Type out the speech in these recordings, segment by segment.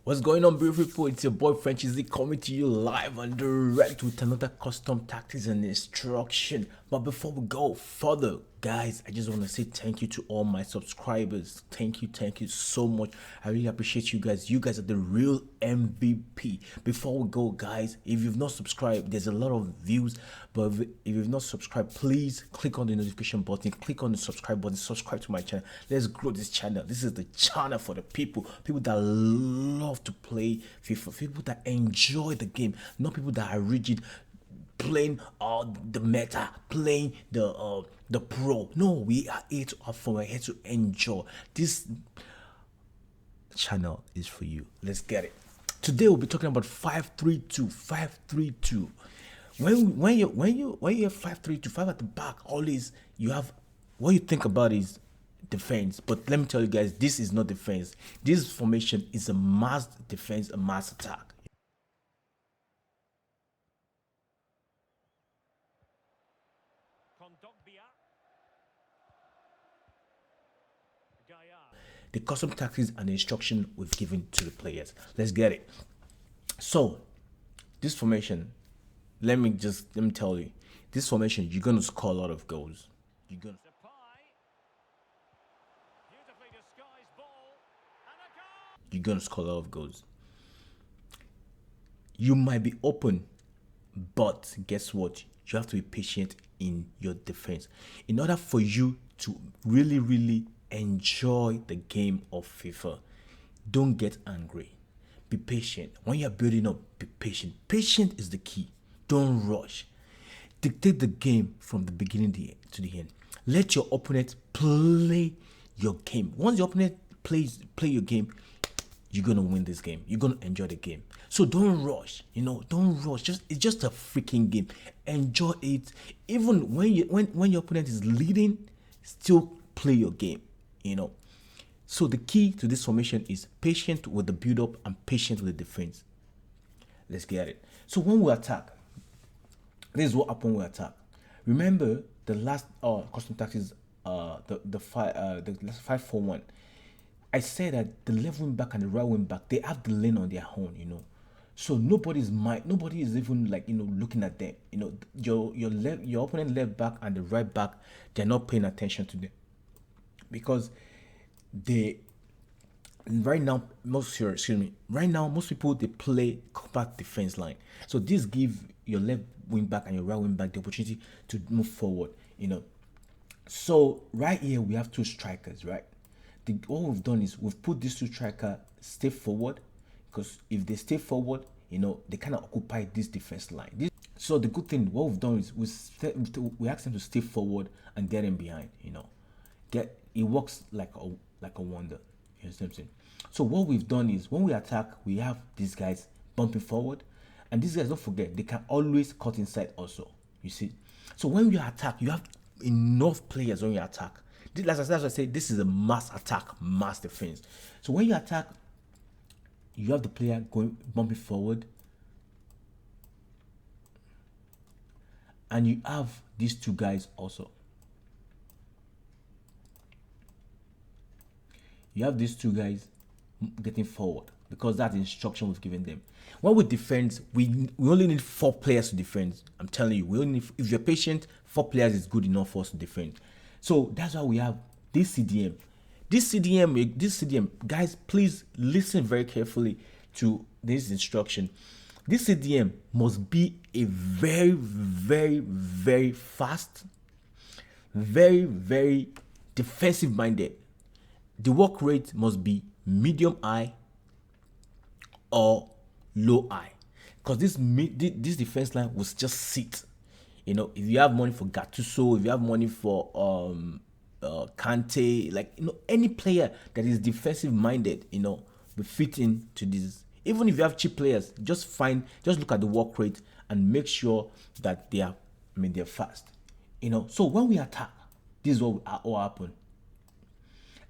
What's going on, beautiful people? It's your boy FRENCHYZ coming to you live and direct with another custom tactics and instruction. But before we go further, guys, I just want to say thank you to all my subscribers. Thank you so much. I really appreciate you guys. You guys are the real MVP. Before we go, guys, if you've not subscribed, there's a lot of views, but if you've not subscribed, please click on the notification button, click on the subscribe button, subscribe to my channel. Let's grow this channel. This is the channel for the people that love to play FIFA, people that enjoy the game, not people that are rigid, playing the meta, playing the pro. No, we are here to have fun. We're here to enjoy. This channel is for you. Let's get it. Today we'll be talking about 5-3-2. 5-3-2. When you have 5-3-2, 5 at the back, always you have what you think about is defense. But let me tell you guys, this is not defense. This formation is a mass defense, a mass attack. The custom tactics and the instruction we've given to the players. Let's get it. So this formation, let me tell you, this formation, you're gonna score a lot of goals. You're gonna score a lot of goals. You might be open, but guess what? You have to be patient in your defense in order for you to really enjoy the game of FIFA. Don't get angry. Be patient. When you're building up, be patient. Patient is the key. Don't rush. Dictate the game from the beginning to the end. Let your opponent play your game. Once your opponent play your game, you're gonna win this game. You're gonna enjoy the game. So don't rush. Don't rush. It's just a freaking game. Enjoy it. Even when your opponent is leading, still play your game. So the key to this formation is patient with the build up and patient with the defense. Let's get it. So when we attack, this is what happens when we attack. Remember the last custom tactics, the 5-4-1. I said that the left wing back and the right wing back, they have the lane on their own. So nobody is even looking at them. Your opponent left back and the right back, they're not paying attention to them, because right now most people, they play compact defense line. So this give your left wing back and your right wing back the opportunity to move forward. So right here we have two strikers, right? What we've done is we've put these two strikers stay forward, because if they stay forward, they kind of occupy this defense line. So the good thing, what we've done is we ask them to stay forward and get them behind. It works like a wonder. You understand what I'm saying? So what we've done is when we attack, we have these guys bumping forward, and these guys, don't forget, they can always cut inside also. You see? So when you attack, you have enough players when you attack. As I said, this is a mass attack, mass defense. So when you attack, you have the player bumping forward, and you have these two guys also. You have these two guys getting forward, because that's the instruction we've given them. When we defend, we only need 4 players to defend. I'm telling you, if you're patient, 4 players is good enough for us to defend. So that's why we have this CDM. This CDM, guys, please listen very carefully to this instruction. This CDM must be a very fast, very defensive minded. The work rate must be medium high or low high, because this defense line will just sit. If you have money for Gattuso, if you have money for Kante, any player that is defensive minded, will fit into this. Even if you have cheap players, just look at the work rate and make sure that they're fast. So when we attack, this is what happen.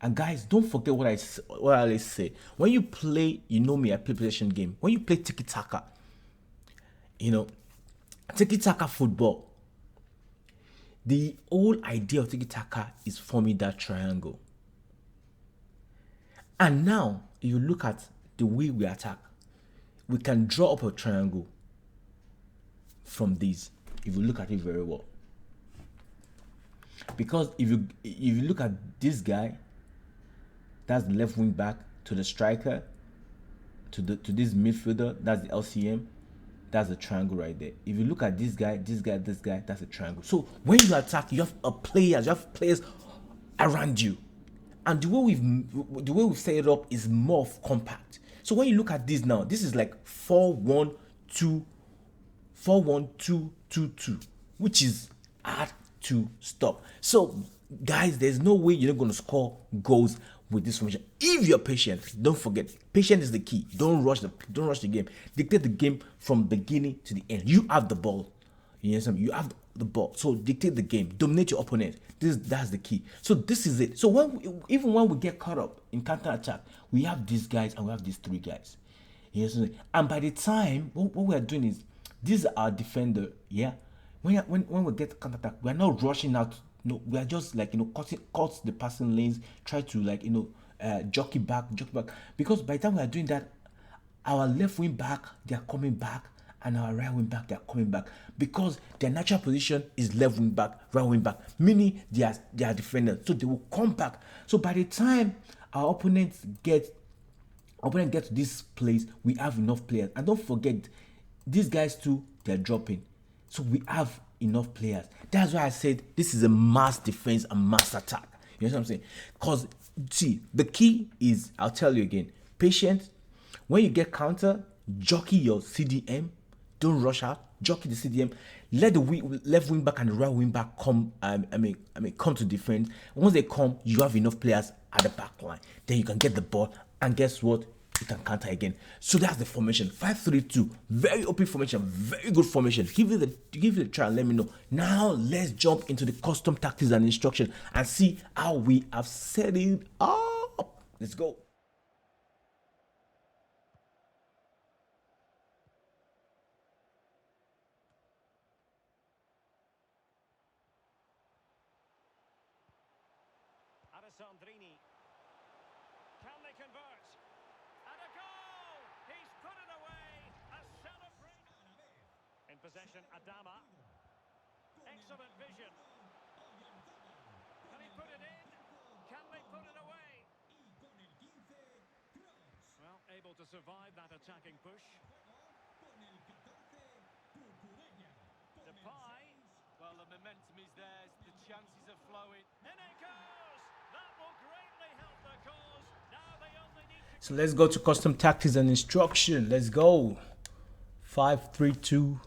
And guys, don't forget what I always say. When you play, me, I play possession game. When you play Tikitaka, Tikitaka football, the whole idea of Tikitaka is forming that triangle. And now, you look at the way we attack. We can draw up a triangle from these if you look at it very well. Because if you look at this guy, that's the left wing back, to the striker, to this midfielder, that's the LCM, that's a triangle right there. If you look at this guy, this guy, this guy, that's a triangle. So when you attack, you have players around you, and the way we've set it up is more of compact. So when you look at this now, this is like 4-1-2, 4-1-2-2-2, which is hard to stop. So guys, there's no way you're not going to score goals with this formation if you're patient. Don't forget, patience is the key. Don't rush the game. Dictate the game from beginning to the end. You have the ball. You know, you have the ball, so dictate the game, dominate your opponent. That's the key. So this is it. So even when we get caught up in counter attack, we have these guys and we have these three guys. Yes, and by the time what we are doing is, these are our defender. Yeah, when we get counter attack, we are not rushing out. No, we are just like, cut the passing lanes, try to jockey back, because by the time we are doing that, our left wing back, they are coming back, and our right wing back, they are coming back, because their natural position is left wing back, right wing back, meaning they are defenders, so they will come back. So by the time our opponent gets to this place, we have enough players. And don't forget, these guys too, they're dropping, so we have enough players. That's why I said this is a mass defense and mass attack. You know what I'm saying? Because see, the key is, I'll tell you again, patience. When you get counter, jockey your CDM. Don't rush out. Jockey the CDM. Let the left wing back and the right wing back come. Come to defense. Once they come, you have enough players at the back line. Then you can get the ball, and guess what? You can counter again. So that's the formation. 5-3-2. Very open formation. Very good formation. Give it a try and let me know. Now let's jump into the custom tactics and instruction and see how we have set it up. Let's go. Arsene. Can they convert? And a goal! He's put it away! A celebration! In possession, Adama. Excellent vision. Can he put it in? Can they put it away? Well, able to survive that attacking push. Depay. Well, the momentum is there, the chances are flowing. In it goes! That will greatly help the cause. Now they only need to... So let's go to custom tactics and instruction. Let's go. 5-3-2.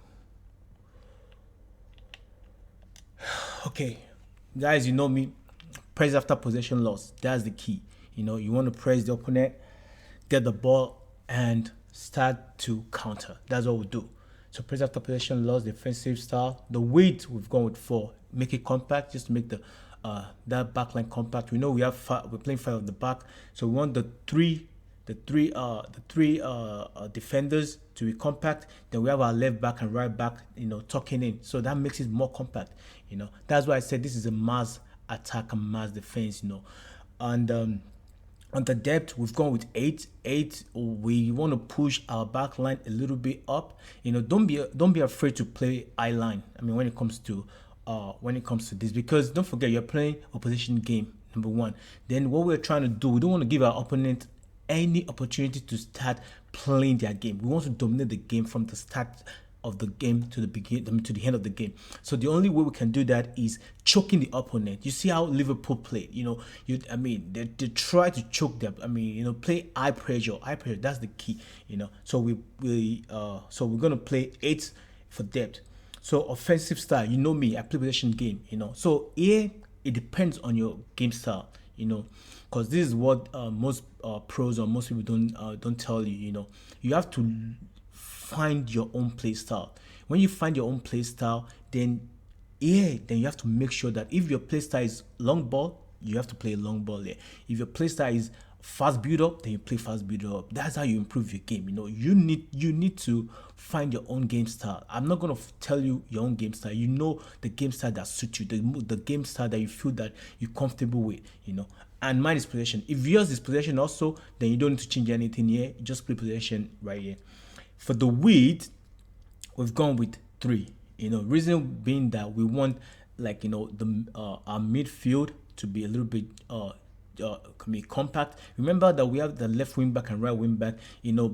Okay, guys, you know me. Press after possession loss. That's the key. You want to press the opponent, get the ball, and start to counter. That's what we do. So press after possession loss, defensive style. The weight we've gone with 4. Make it compact, just to make the that backline compact. We know we're playing 5 at the back, so we want the three defenders to be compact. Then we have our left back and right back, tucking in, so that makes it more compact. That's why I said this is a mass attack and mass defense. And on the depth, we've gone with 8. We want to push our back line a little bit up. Don't be afraid to play I line. When it comes to this, because don't forget, you're playing opposition game, number 1. Then what we're trying to do, we don't want to give our opponent any opportunity to start playing their game. We want to dominate the game from the start of the game to the end of the game. So the only way we can do that is choking the opponent. You see how Liverpool played. They try to choke them. Play high pressure. That's the key. So we're gonna play 8 for depth. So offensive style, me, I play possession game, So here it depends on your game style, because this is what most pros or most people don't tell you. You have to find your own play style. When you find your own play style, then you have to make sure that if your play style is long ball, you have to play long ball there. If your play style is fast build up, then you play fast build up. That's how you improve your game. You need to find your own game style. I'm not gonna tell you your own game style. The game style that suits you, the game style that you feel that you're comfortable with. and mine is possession. If yours is possession also, then you don't need to change anything here. You just play possession right here. For the width, we've gone with 3. Reason being that we want the our midfield to be a little bit can be compact. Remember that we have the left wing back and right wing back,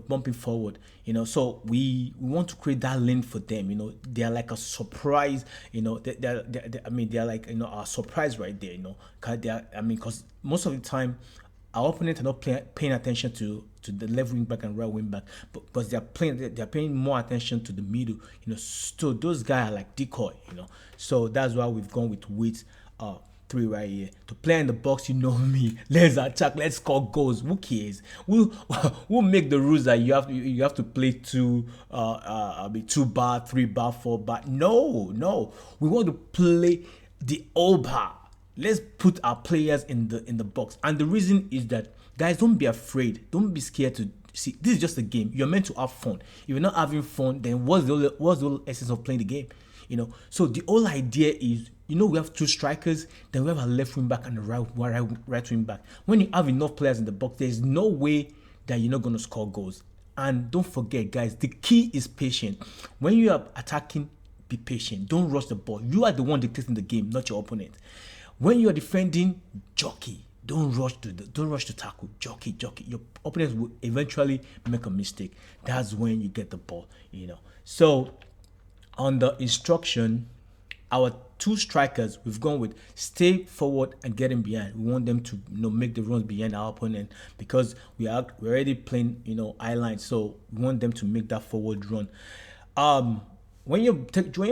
bumping forward. So we want to create that lane for them. They are like a surprise. They're like a surprise right there. Because most of the time our opponents are not paying attention to the left wing back and right wing back, but because they're paying more attention to the middle. So those guys are like decoy. So that's why we've gone with width 3 right here. To play in the box, me. Let's attack. Let's score goals. Who cares? We'll make the rules that you have to play 2 bar, 3 bar, 4 bar. No. We want to play the all bar. Let's put our players in the box. And the reason is that, guys, don't be afraid. Don't be scared to see. This is just a game. You're meant to have fun. If you're not having fun, then what's the whole essence of playing the game? So the whole idea is, we have 2 strikers, then we have a left wing back and a right wing back. When you have enough players in the box, there's no way that you're not going to score goals. And don't forget, guys, the key is patience. When you are attacking, be patient. Don't rush the ball. You are the one dictating the game, not your opponent. When you are defending, jockey. Don't rush to tackle. Jockey. Your opponents will eventually make a mistake. That's when you get the ball. So on the instruction, our 2 strikers, we've gone with stay forward and get in behind. We want them to make the runs behind our opponent, because we're already playing eye line, so we want them to make that forward run. When you're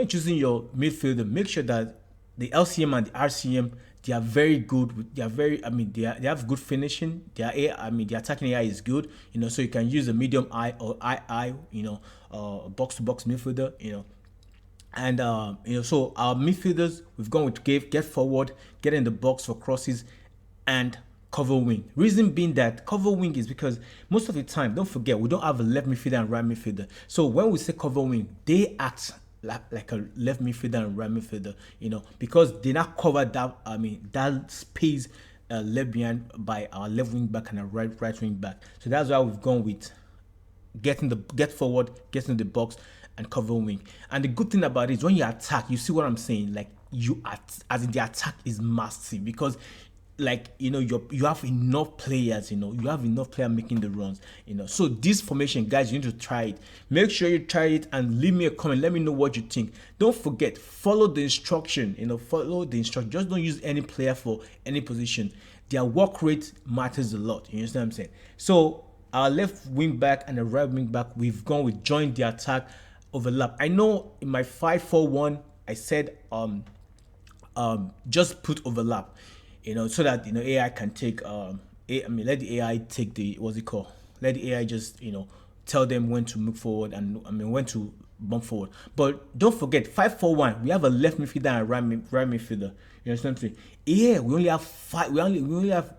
choosing your midfielder, make sure that the LCM and the RCM, they are very good. They are they have good finishing. The attacking AI is good. So you can use a medium eye or eye. Box to box midfielder. And so our midfielders, we've gone with get forward, get in the box for crosses, and cover wing. Reason being that cover wing is because most of the time, don't forget, we don't have a left midfielder and right midfielder. So when we say cover wing, they act like a left midfielder and right midfielder, because they not cover that space left behind by our left wing back and our right wing back. So that's why we've gone with get forward, get in the box, and cover wing. And the good thing about it is when you attack, you see what I'm saying? Like as in the attack is massive, because you have enough players, you have enough players making the runs, So this formation, guys, you need to try it. Make sure you try it and leave me a comment. Let me know what you think. Don't forget, follow the instruction, follow the instruction. Just don't use any player for any position. Their work rate matters a lot. You understand what I'm saying? So our left wing back and the right wing back, we've gone with join the attack, overlap. I know in my 5-4-1, I said just put overlap, so that AI can take let the AI take the let the AI just tell them when to move forward and when to bump forward. But don't forget, 5-4-1, we have a left midfielder and a right midfielder. You understand what I'm saying? Here we only have 5. We only have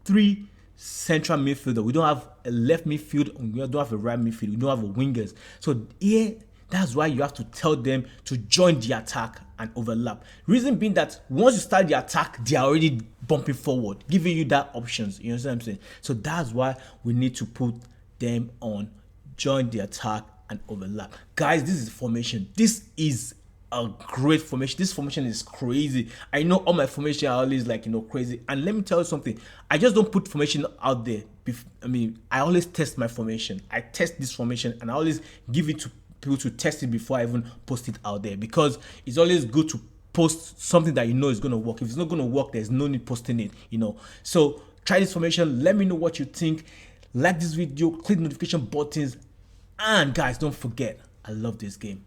3 central midfielder. We don't have a left midfield, we don't have a right midfield, we don't have a wingers. So here, that's why you have to tell them to join the attack and overlap. Reason being that once you start the attack, they are already bumping forward, giving you that options. You understand what I'm saying? So that's why we need to put them on join the attack and overlap. Guys, this is formation. This is a great formation. This formation is crazy. I know all my formation are always crazy. And let me tell you something. I just don't put formation out there. I always test my formation. I test this formation and I always give it to people to test it before I even post it out there, because it's always good to post something that is going to work. If it's not going to work, there's no need posting it. So try this formation. Let me know what you think. Like this video, click the notification buttons, and guys, don't forget, I love this game.